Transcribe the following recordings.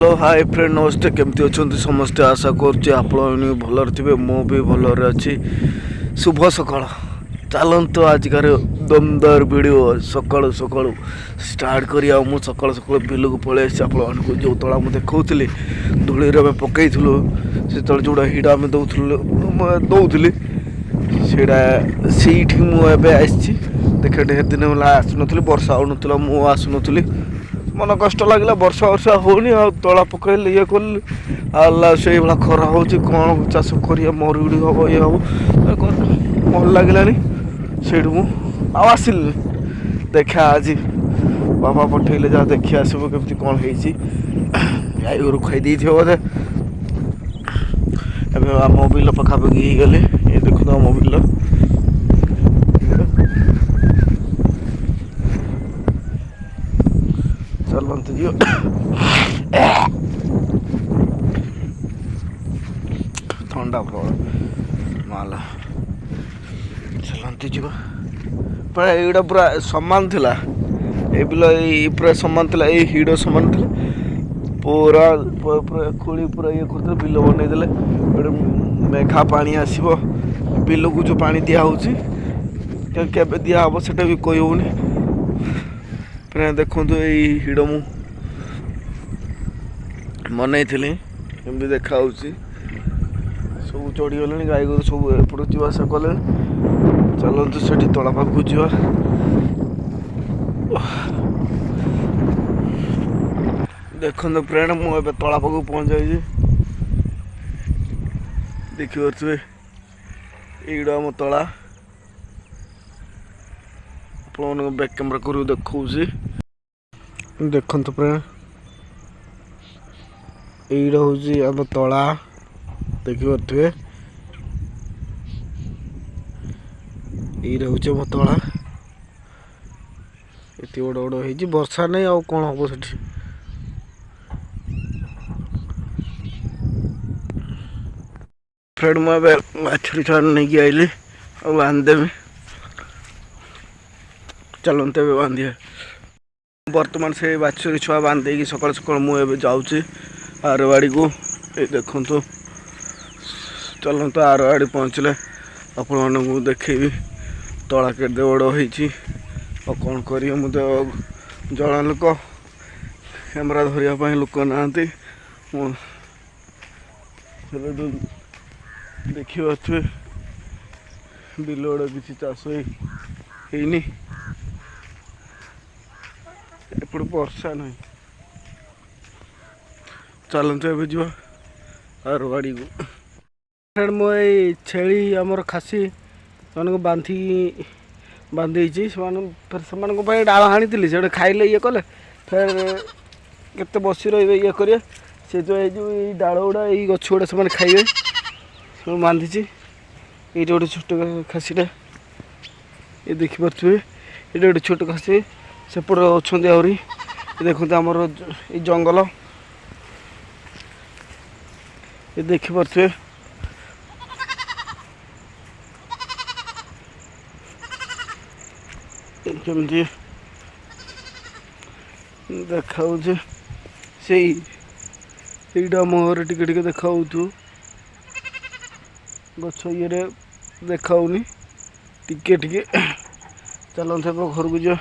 hi friend नमस्ते केमती अच्छा समस्ते आशा करुँचे आप भलर थे मु भी भलर अच्छी शुभ सकाल चलतु आजिकार दमदार वीडियो सकालू सकालू स्टार्ट करिया मु सकाल सकाल बिल को पलि आपको जो तला मुझे देखी धूली पकईलु से जोड़ा हिड़ा आम दौली से मुझे देखे ढेर दिन आसुन वर्षा हो मु आसुनी मन कष्ट लगला वर्षा वर्षा होनी तला पकड़े ये कल से भाया खरा हो कौन चाष कर मरुड़ी हम ये हम भल लगलानी से आसिल देखा आज बाबा पठेले जहाँ देखी आसब केमती कौन है गाई गोरु खाई बोधे एम बिल पखापाखि गले ये देखो आम बिल चलते जी ठंडा प्रबल माला चलते जी पूरा एटा पूरा सामान थिला ए बिल पूरा सामान थिला ए हिड़ सामान थिला पूरा पूरा खोली पूरा ये करते बिल बनईदे मेघा पानी आसो बिल को जो पानी दिया के दिया हम से भी कही होनी देखो यही हिड़ मु मन एमती देखा सब चढ़ीगले गाई गोरु सब एपट जावास कले चलते से तला पाखु जा देखते फ्रेंड मुझे तला पाखु पहुँच जाइए देखिपे ये आम तला आप बैक कैमेरा कर देखा देखते फ्रेंड यही हूँ आम तला देखिपे यही हूँ आम तला ये बड़ बड़ हो वर्षा नहीं आ कौन हम से फ्रेंड मुझे बाछड़ी छाड़ नहीं आइली और बांधदेवी चलते बांधिए बर्तमान से बाछुरी छुआ बांधे सकाल सकाल मुझे जाऊँगी आरवाड़ी को ये देखु चलते आरवाड़ी पहुँचले आपको देखेबी तला केते बड़ हो कौन कर जड़ा लोक कैमेरा धरने लोक ना देखिए बिल गुड़ा किसी चाष होनी एपट वर्षा ना चलते ए जा आरवाड़ी को फ्रेंड मुझे छेली आमर खासी से बांधी फिर से डाल हाणी से खाइले ये कले फिर केते बसी रे ये करें से जो डाल गुड़ा ये गछ गुड़ा से खाइबे सब बांधी ये गोटे छोट खासीटा ये देखिपे ये गोटे छोट खासी सेपट अच्छा आहरी देखते आमर ये जंगल ये देखिपे केमती देखा से मुहर टिके टिके देखा गछ ये देखाऊनी टिके टिके चलते घर को जा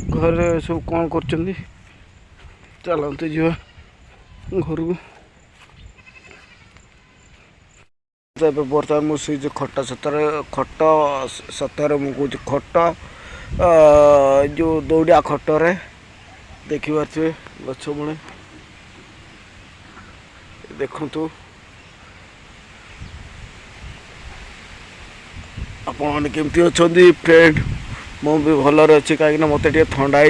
घर सब कौन कर चलते जा घर को बर्तमान मुझे खट सतर मुझे खट जो दौड़िया खटरे देखिपे गछ मुड़े देखु आपने केमती अच्छा फ्रेंड मु भी भलर अच्छी कहीं मत ठंडा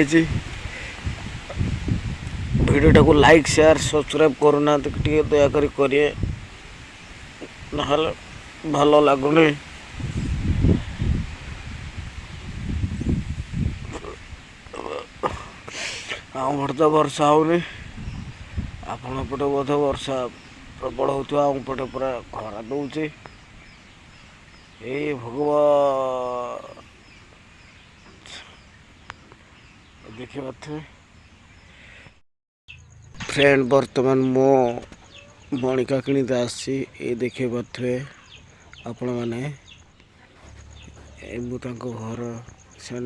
वीडियोटा को लाइक शेयर सब्सक्राइब करना दयाकोरी करिए ना भल लगुनि आम तो वर्षा होनी आपण पटे बोधे वर्षा प्रबल होता आम पटे पूरा खरा दौचे ए भगवान देखिए फ्रेंड बर्तमान मो मणिका किणीते आसी ये देखे पारे आपण मैंने घर से